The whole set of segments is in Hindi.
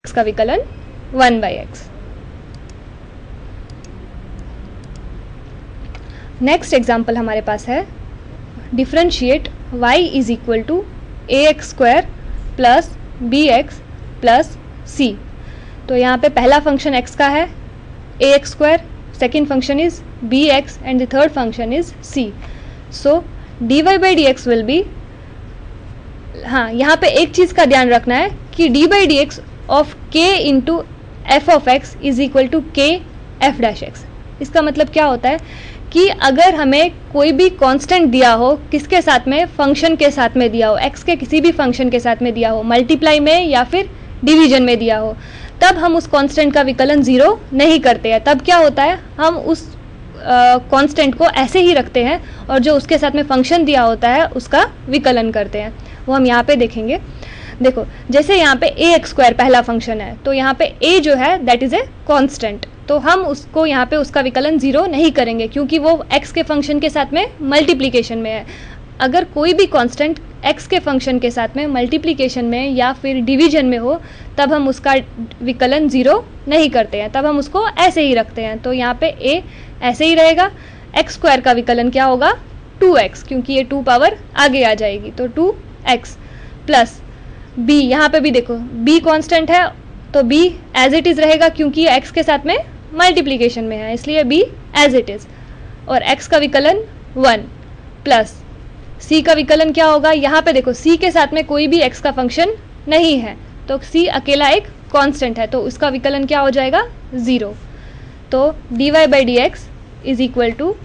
का विकलन 1/x। नेक्स्ट एग्जाम्पल हमारे पास है differentiate y is equal to ax² plus bx plus c। तो यहाँ पे पहला फंक्शन x का है ax², second function is bx and the third function is c। So dy/dx will be, हाँ यहाँ पे एक चीज़ का ध्यान रखना है कि dy/dx of k into f of x is equal to k f dash x। इसका मतलब क्या होता है कि अगर हमें कोई भी कांस्टेंट दिया हो, किसके साथ में, फंक्शन के साथ में दिया हो, x के किसी भी फंक्शन के साथ में दिया हो, मल्टीप्लाई में या फिर डिवीजन में दिया हो, तब हम उस कांस्टेंट का विकलन ज़ीरो नहीं करते हैं। तब क्या होता है, हम उस कांस्टेंट को ऐसे ही रखते हैं और जो उसके साथ में फंक्शन दिया होता है उसका विकलन करते हैं। वो हम यहाँ पे देखेंगे। देखो जैसे यहाँ पे ax² पहला फंक्शन है, तो यहाँ पे a जो है दैट इज ए कांस्टेंट, तो हम उसको यहाँ पे उसका विकलन ज़ीरो नहीं करेंगे क्योंकि वो x के फंक्शन के साथ में मल्टीप्लिकेशन में है। अगर कोई भी कांस्टेंट x के फंक्शन के साथ में मल्टीप्लिकेशन में या फिर डिवीजन में हो तब हम उसका विकलन ज़ीरो नहीं करते हैं, तब हम उसको ऐसे ही रखते हैं। तो यहाँ पे a ऐसे ही रहेगा, x² का विकलन क्या होगा 2x, क्योंकि ये 2 पावर आगे आ जाएगी तो 2x प्लस b। यहाँ पे भी देखो b कांस्टेंट है तो b एज इट इज़ रहेगा क्योंकि ये x के साथ में मल्टीप्लिकेशन में है, इसलिए b एज इट इज़। और x का विकलन 1 प्लस c का विकलन क्या होगा, यहाँ पे देखो c के साथ में कोई भी x का फंक्शन नहीं है तो c अकेला एक कांस्टेंट है तो उसका विकलन क्या हो जाएगा 0। तो dy/dx इज इक्वल टू,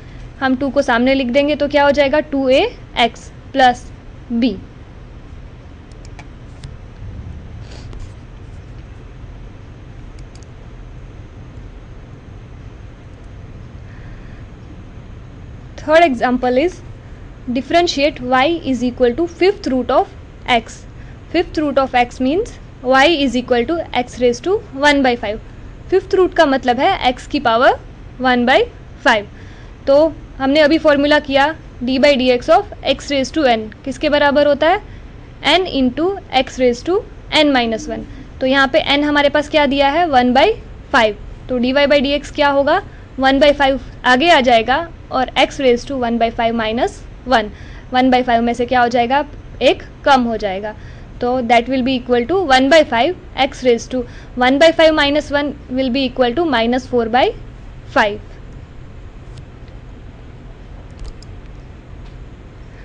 हम 2 को सामने लिख देंगे तो क्या हो जाएगा 2ax plus b। Third example is differentiate y is equal to 5th root of x. 5th root of x means y is equal to x raised to 1/5. 5th root का मतलब है x की पावर 1/5। तो हमने अभी फॉर्मूला किया d/dx of x raised to n किसके बराबर होता है n into x raised to n-1। तो यहाँ पे n हमारे पास क्या दिया है 1/5, तो dy/dx क्या होगा 1/5 आगे आ जाएगा और x रेज टू 1/5 माइनस 1, 1/5 में से क्या हो जाएगा, एक कम हो जाएगा तो that will be equal to 1/5 x raise to 1/5 minus 1 will be equal to -4/5।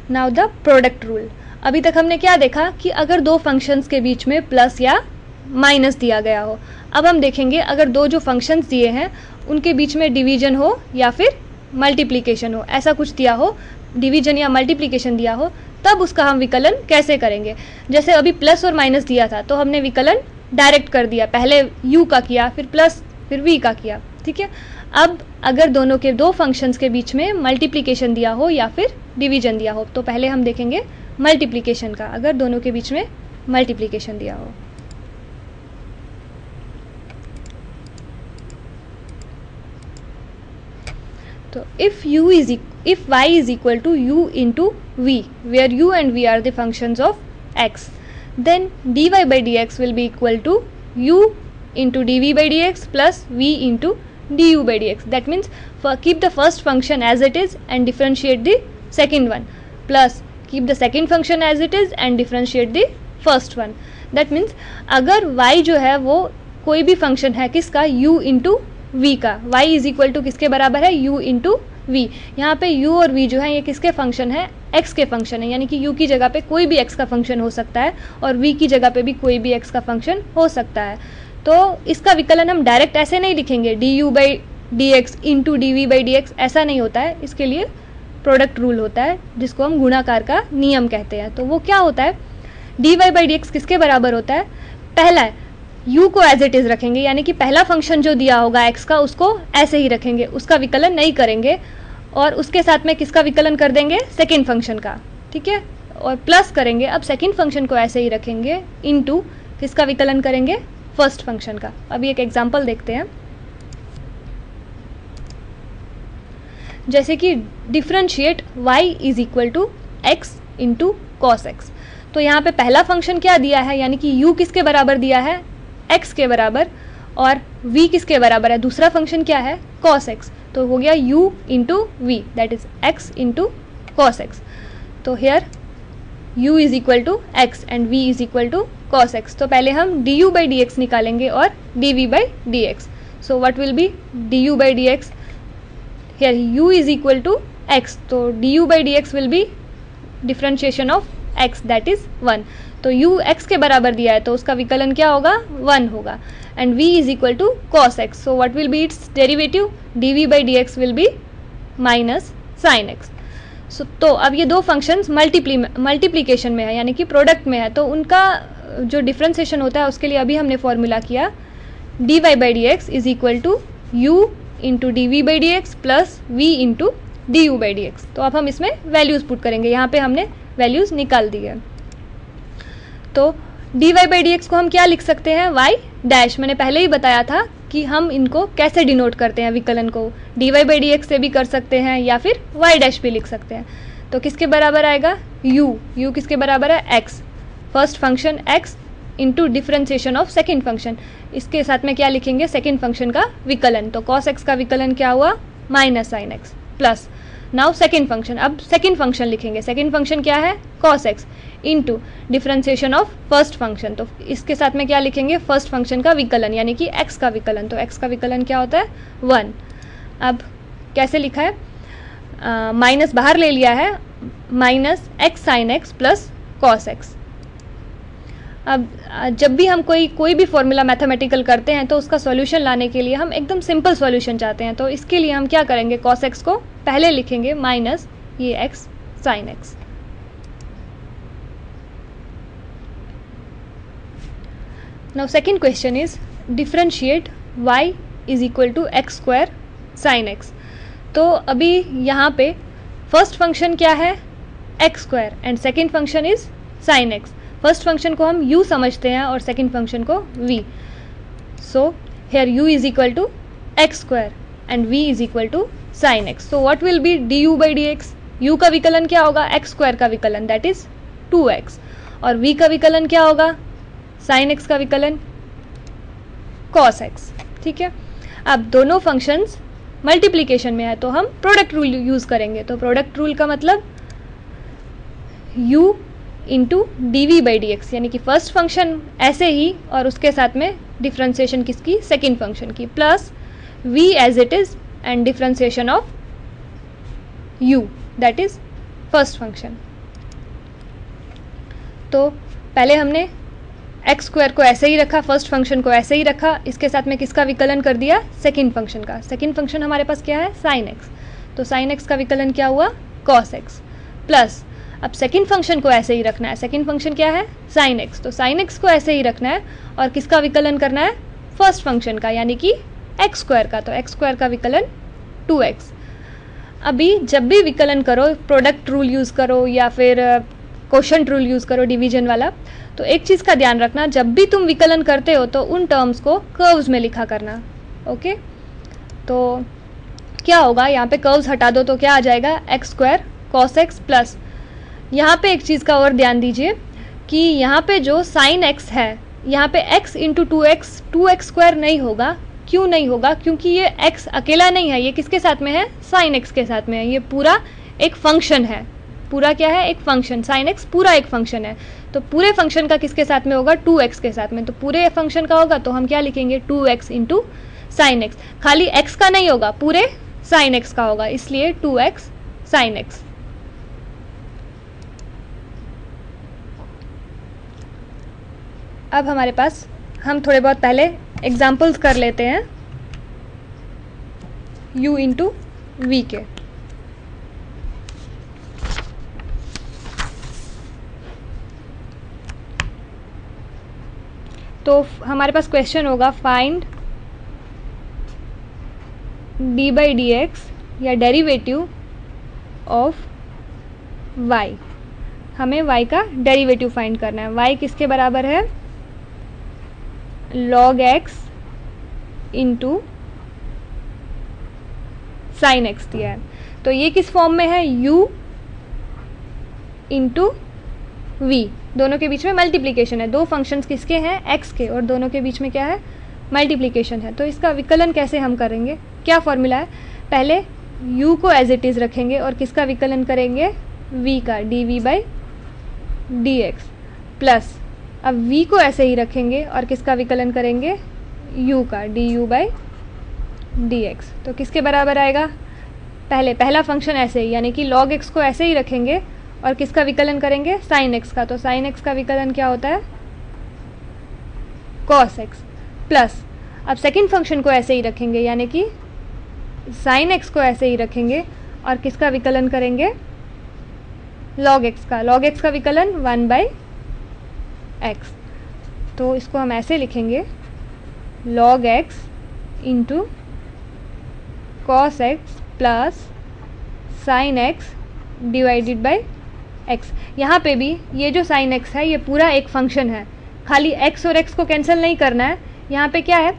Now the product rule. अभी तक हमने क्या देखा कि अगर दो फंक्शंस के बीच में प्लस या माइनस दिया गया हो, अब हम देखेंगे अगर दो जो फंक्शंस दिए हैं उनके बीच में डिवीजन हो या फिर मल्टीप्लिकेशन हो, ऐसा कुछ दिया हो, डिवीजन या मल्टीप्लिकेशन दिया हो, तब उसका हम विकलन कैसे करेंगे। जैसे अभी प्लस और माइनस दिया था तो हमने विकलन डायरेक्ट कर दिया, पहले u का किया फिर प्लस फिर v का किया, ठीक है। अब अगर दोनों के दो फंक्शंस के बीच में मल्टीप्लिकेशन दिया हो या फिर डिवीजन दिया हो तो पहले हम देखेंगे मल्टीप्लिकेशन का, अगर दोनों के बीच में मल्टीप्लिकेशन दिया हो। तो if y is equal to u into v, where u and v are the functions of x, then dy/dx will be equal to u into dv/dx plus v into du/dx. That means keep the first function as it is and differentiate the second one, plus keep the second function as it is and differentiate the first one. That means अगर y जो है वो कोई भी फंक्शन है किसका, u into v का, y इज इक्वल टू किसके बराबर है u इंटू वी। यहाँ पे u और v जो है ये किसके फंक्शन है, x के फंक्शन है, यानी कि u की जगह पे कोई भी x का फंक्शन हो सकता है और v की जगह पे भी कोई भी x का फंक्शन हो सकता है। तो इसका विकलन हम डायरेक्ट ऐसे नहीं लिखेंगे du/dx इंटू dv/dx, ऐसा नहीं होता है, इसके लिए प्रोडक्ट रूल होता है जिसको हम गुणाकार का नियम कहते हैं। तो वो क्या होता है, dy/dx किसके बराबर होता है, पहला है u को एज इट इज़ रखेंगे, यानी कि पहला फंक्शन जो दिया होगा x का उसको ऐसे ही रखेंगे, उसका विकलन नहीं करेंगे, और उसके साथ में किसका विकलन कर देंगे, सेकेंड फंक्शन का, ठीक है, और प्लस करेंगे। अब सेकेंड फंक्शन को ऐसे ही रखेंगे इनटू किसका विकलन करेंगे, फर्स्ट फंक्शन का। अभी एक एग्जांपल देखते हैं, जैसे कि differentiate y is equal to x into cos x. तो यहाँ पे पहला फंक्शन क्या दिया है, यानी कि u किसके बराबर दिया है, x के बराबर और v किसके बराबर है, दूसरा फंक्शन क्या है cos x, तो हो गया u into v that is x into cos x. तो here u is equal to x and v is equal to cos x. तो पहले हम du बाई डी एक्स निकालेंगे और dv by d x. So what will be du by d x, here u is equal to x, तो du by d x will be differentiation of x that is 1. तो u x के बराबर दिया है तो उसका विकलन क्या होगा 1 होगा and v is equal to cos x. So what will be its derivative, dv by d x will be minus sine x. तो अब ये दो फंक्शंस मल्टीप्लीकेशन में है यानी कि प्रोडक्ट में है, तो उनका जो डिफ्रेंसिएशन होता है उसके लिए अभी हमने फॉर्मूला किया dy by d x is equal to u into d v by d x plus v into d u by d x. तो अब हम इसमें वैल्यूज़ पुट करेंगे, यहाँ पे हमने वैल्यूज़ निकाल दी है. तो dy बाई डी एक्स को हम क्या लिख सकते हैं y डैश. मैंने पहले ही बताया था कि हम इनको कैसे डिनोट करते हैं विकलन को, dy बाई डी एक्स से भी कर सकते हैं या फिर y डैश भी लिख सकते हैं. तो किसके बराबर आएगा u किसके बराबर है x, first function x into differentiation of second function. इसके साथ में क्या लिखेंगे सेकेंड फंक्शन का विकलन, तो cos x का विकलन क्या हुआ minus sine x plus now second function. अब सेकेंड फंक्शन लिखेंगे, सेकेंड फंक्शन क्या है cos x into differentiation of first function. तो इसके साथ में क्या लिखेंगे फर्स्ट फंक्शन का विकलन यानी कि x का विकलन. तो x का विकलन क्या होता है 1. अब कैसे लिखा है, माइनस बाहर ले लिया है, minus x sine x plus cos x. अब जब भी हम कोई भी फॉर्मूला मैथमेटिकल करते हैं तो उसका सॉल्यूशन लाने के लिए हम एकदम सिंपल सॉल्यूशन चाहते हैं. तो इसके लिए हम क्या करेंगे, cos x को पहले लिखेंगे माइनस ये x sine x. Now second question is differentiate y is equal to x square sine x. तो अभी यहाँ पे फर्स्ट फंक्शन क्या है x square and second function is sine x. First function को हम u समझते हैं और सेकेंड फंक्शन को v. So here u is equal to x square and v is equal to sine x. So what will be du by d x, u का विकलन क्या होगा एक्स स्क्वायर का विकलन दैट इज 2x और v का विकलन क्या होगा साइन x का विकलन cos x. ठीक है, अब दोनों फंक्शंस मल्टीप्लिकेशन में है तो हम प्रोडक्ट रूल यूज़ करेंगे. तो प्रोडक्ट रूल का मतलब u into d v by d x यानी कि फर्स्ट फंक्शन ऐसे ही और उसके साथ में डिफ्रेंसिएशन किसकी सेकेंड फंक्शन की plus v as it is and differentiation of u that is first function. तो पहले हमने एक्स स्क्वायर को ऐसे ही रखा, फर्स्ट फंक्शन को ऐसे ही रखा, इसके साथ में किसका विकलन कर दिया सेकेंड फंक्शन का. सेकेंड फंक्शन हमारे पास क्या है साइन x, तो साइन x का विकलन क्या हुआ cos x प्लस अब सेकेंड फंक्शन को ऐसे ही रखना है, सेकेंड फंक्शन क्या है साइन x, तो साइन x को ऐसे ही रखना है और किसका विकलन करना है फर्स्ट फंक्शन का यानी कि एक्स स्क्वायर का, तो एक्स स्क्वायर का विकलन 2x. अभी जब भी विकलन करो प्रोडक्ट रूल यूज़ करो या फिर क्वोशंट रूल यूज़ करो डिवीजन वाला, तो एक चीज़ का ध्यान रखना जब भी तुम विकलन करते हो तो उन टर्म्स को कर्व्स में लिखा करना. ओके, तो क्या होगा यहाँ पे कर्व्स हटा दो तो क्या आ जाएगा x square cos x plus. यहाँ पे एक चीज़ का और ध्यान दीजिए कि यहाँ पे जो साइन एक्स है यहाँ पे x इंटू 2x स्क्वायर नहीं होगा. क्यों नहीं होगा, क्योंकि ये x अकेला नहीं है, ये किसके साथ में है साइन x के साथ में है. ये पूरा एक फंक्शन है, पूरा क्या है एक फंक्शन, साइन x पूरा एक फंक्शन है. तो पूरे फंक्शन का किसके साथ में होगा 2x के साथ में, तो पूरे फंक्शन का होगा तो हम क्या लिखेंगे 2x इंटू साइन x. खाली x का नहीं होगा पूरे साइन x का होगा, इसलिए 2x साइन x. अब हमारे पास हम थोड़े बहुत पहले एग्जाम्पल्स कर लेते हैं u इंटू वी के. तो हमारे पास क्वेश्चन होगा find D by d x या डेरिवेटिव ऑफ y. हमें y का डेरिवेटिव फाइंड करना है. y किसके बराबर है log x into sine x दिया है. तो ये किस फॉर्म में है u इंटू वी, दोनों के बीच में मल्टीप्लिकेशन है, दो फंक्शंस किसके हैं, एक्स के, और दोनों के बीच में क्या है, मल्टीप्लिकेशन है। तो इसका विकलन कैसे हम करेंगे, क्या फॉर्मूला है, पहले u को एज इट इज़ रखेंगे और किसका विकलन करेंगे, v का, dv/dx, प्लस अब v को ऐसे ही रखेंगे और किसका विकलन करेंगे, u का, du/dx। तो किसके बराबर आएगा, पहला फंक्शन ऐसे ही, यानी कि log x को ऐसे ही रखेंगे और किसका विकलन करेंगे, sin x का। तो sin x का विकलन क्या होता है, cos x, प्लस अब सेकंड फंक्शन को ऐसे ही रखेंगे, यानी कि sin x को ऐसे ही रखेंगे और किसका विकलन करेंगे, log x का। log x का विकलन 1/x। तो इसको हम ऐसे लिखेंगे, log x into cos x plus sin x divided by x। यहाँ पे भी ये जो sin x है ये पूरा एक फंक्शन है, खाली x और x को कैंसिल नहीं करना है। यहाँ पे क्या है,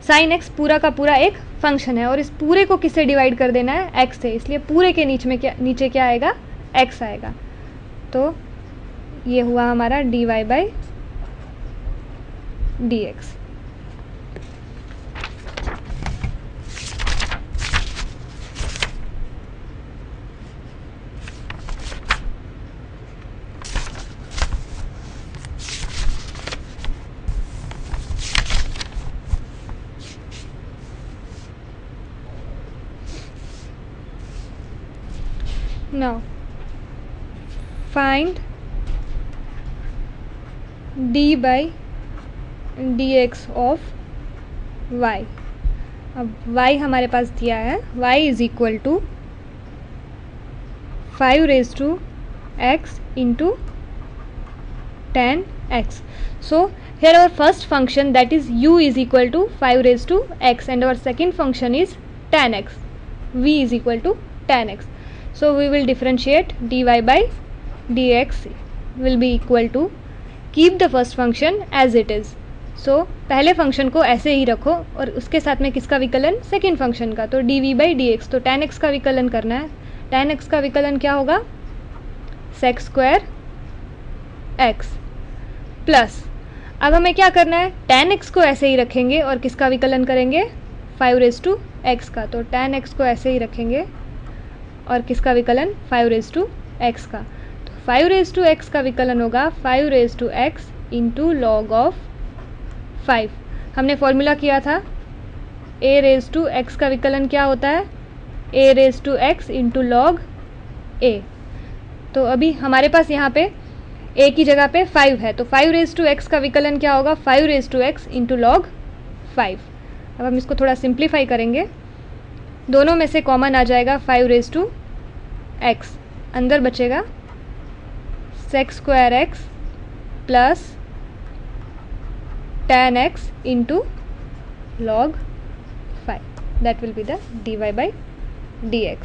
sin x पूरा का पूरा एक फंक्शन है और इस पूरे को किससे डिवाइड कर देना है, x से, इसलिए पूरे के नीचे क्या आएगा, x आएगा। तो ये हुआ हमारा dy/dx। Now find d/dx of y। अब y हमारे पास दिया है, y is equal to 5x into 10x. So here our first function, that is u is equal to 5x, and our second function is 10x, v is equal to 10x. So we will differentiate dy/dx will be equal to, keep the first function as it is. So पहले फंक्शन को ऐसे ही रखो और उसके साथ में किसका विकलन, सेकेंड फंक्शन का। तो dv/dx, तो 10x का विकलन करना है। 10x का विकलन क्या होगा, sec² x, प्लस अब हमें क्या करना है, 10x को ऐसे ही रखेंगे और किसका विकलन करेंगे, 5x का। तो 10x को ऐसे ही रखेंगे और किसका विकलन, 5x का। तो 5x का विकलन होगा 5x इंटू लॉग ऑफ 5। हमने फॉर्मूला किया था, a⁻x का विकलन क्या होता है, a⁻x इंटू लॉग a। तो अभी हमारे पास यहाँ पे a की जगह पे 5 है, तो 5x का विकलन क्या होगा, 5x इंटू लॉग 5। अब हम इसको थोड़ा सिंप्लीफाई करेंगे, दोनों में से कॉमन आ जाएगा 5x, अंदर बचेगा sec² x plus 10x into log 5, that will be the dy/dx.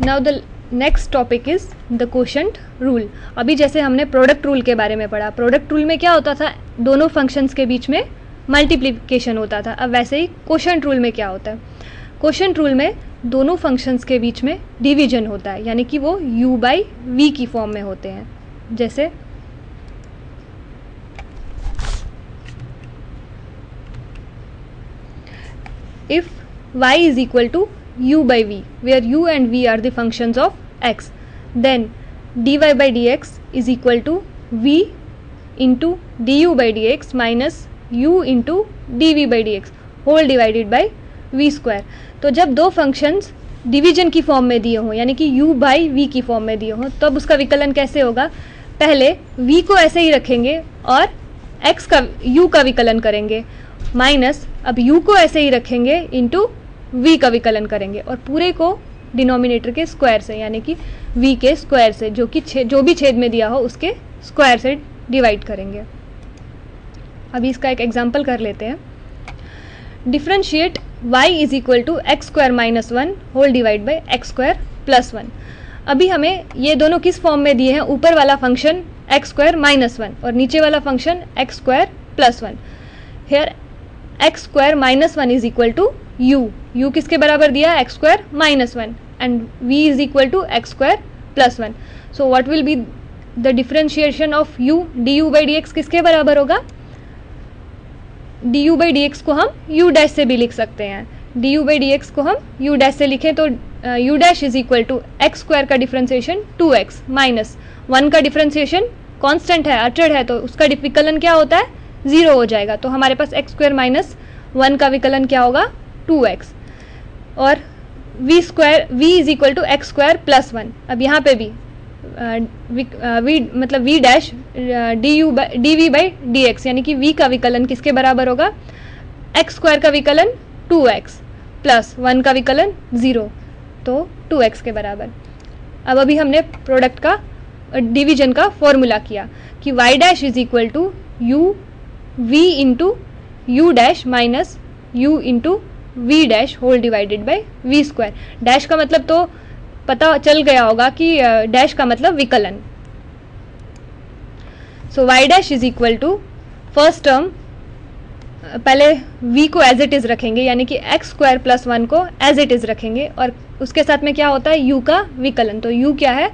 Now the next topic is the quotient rule. अभी जैसे हमने प्रोडक्ट रूल के बारे में पढ़ा, प्रोडक्ट रूल में क्या होता था, दोनों फंक्शंस के बीच में मल्टीप्लिकेशन होता था। अब वैसे ही क्वोशंट रूल में क्या होता है, क्वोशंट रूल में दोनों फंक्शंस के बीच में डिवीजन होता है, यानी कि वो u/v की फॉर्म में होते हैं। जैसे if y is equal to u/v, where u and v are the functions of x, then dy/dx is equal to v into du/dx minus u into dv/dx whole divided by v²। तो जब दो फंक्शंस डिवीजन की फॉर्म में दिए हों, यानी कि u/v की फॉर्म में दिए हों, तब उसका विकलन कैसे होगा, पहले v को ऐसे ही रखेंगे और x का u का विकलन करेंगे, माइनस अब u को ऐसे ही रखेंगे इंटू v का विकलन करेंगे और पूरे को डिनोमिनेटर के स्क्वायर से, यानी कि v के स्क्वायर से, जो भी छेद में दिया हो उसके स्क्वायर से डिवाइड करेंगे। अभी इसका एक एग्जांपल कर लेते हैं। Differentiate y is equal to x² - 1 whole divide by x² + 1। अभी हमें ये दोनों किस फॉर्म में दिए हैं, ऊपर वाला फंक्शन x² - 1 और नीचे वाला function x² + 1। Here x² - 1 is equal to u किसके बराबर दिया है, x square minus one, and v is equal to x square plus one. So what will be the differentiation of u, du by d x किसके बराबर होगा, du बाई डी एक्स को हम u डैश से भी लिख सकते हैं. du बाई डी एक्स को हम u डैश से लिखें तो u dash is equal to x square का डिफरेंशिएशन 2x माइनस 1 का डिफरेंशिएशन कांस्टेंट है, अचड़ है, तो उसका विकलन क्या होता है, 0 हो जाएगा. तो हमारे पास एक्स स्क्वायर माइनस 1 का विकलन क्या होगा, 2x. और v square, v is equal to x square plus 1. अब यहाँ पे भी v मतलब v dash d v by d x, यानी कि v का विकलन किसके बराबर होगा, एक्स स्क्वायर का विकलन 2x प्लस 1 का विकलन 0, तो 2x के बराबर. अब अभी हमने प्रोडक्ट का डिवीजन का फॉर्मूला किया कि y dash is equal to u v into u dash minus u into v dash whole divided by v square. Dash का मतलब तो पता चल गया होगा कि डैश का मतलब विकलन. So y dash is equal to first term, पहले v को एज इट इज़ रखेंगे, यानी कि एक्स स्क्वायर प्लस 1 को एज इट इज़ रखेंगे, और उसके साथ में क्या होता है, u का विकलन. तो u क्या है,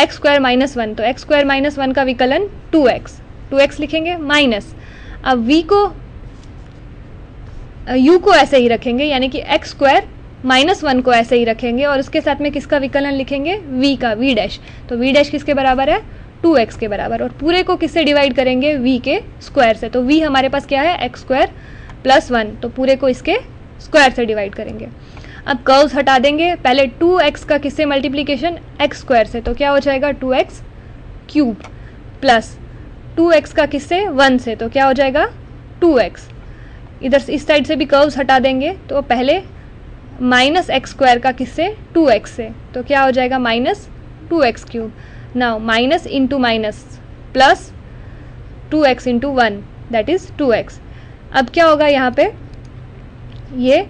एक्स स्क्वायर माइनस 1, तो एक्स स्क्वायर माइनस 1 का विकलन 2x लिखेंगे माइनस. अब v को u को ऐसे ही रखेंगे, यानी कि एक्स स्क्वायर माइनस 1 को ऐसे ही रखेंगे, और उसके साथ में किसका विकलन लिखेंगे, v का, v डैश. तो v डैश किसके बराबर है, 2x के बराबर, और पूरे को किससे डिवाइड करेंगे, v के स्क्वायर से. तो v हमारे पास क्या है, एक्स स्क्वायर प्लस 1, तो पूरे को इसके स्क्वायर से डिवाइड करेंगे. अब कर्व्स हटा देंगे, पहले 2x का किससे मल्टीप्लीकेशन, एक्स स्क्वायर से, तो क्या हो जाएगा 2x क्यूब, प्लस 2x का किससे, 1 से, तो क्या हो जाएगा 2x. इधर से इस साइड से भी कर्व्स हटा देंगे, तो पहले माइनस एक्स स्क्वायर का किससे, 2x से, तो क्या हो जाएगा minus 2x cube. Now minus into minus plus 2x into 1 that is 2x. अब क्या होगा, यहाँ पे ये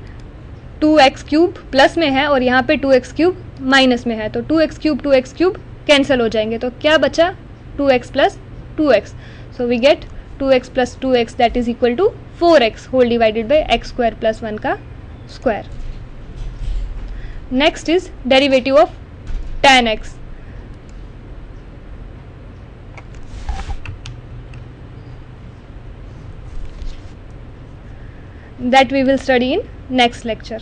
2x क्यूब प्लस में है और यहाँ पे 2x क्यूब माइनस में है, तो 2x क्यूब कैंसिल हो जाएंगे, तो क्या बचा 2x plus 2x. So we get 2x plus 2x that is equal to 4x whole divided by x square plus 1 का square. Next is derivative of tan x. That we will study in next lecture.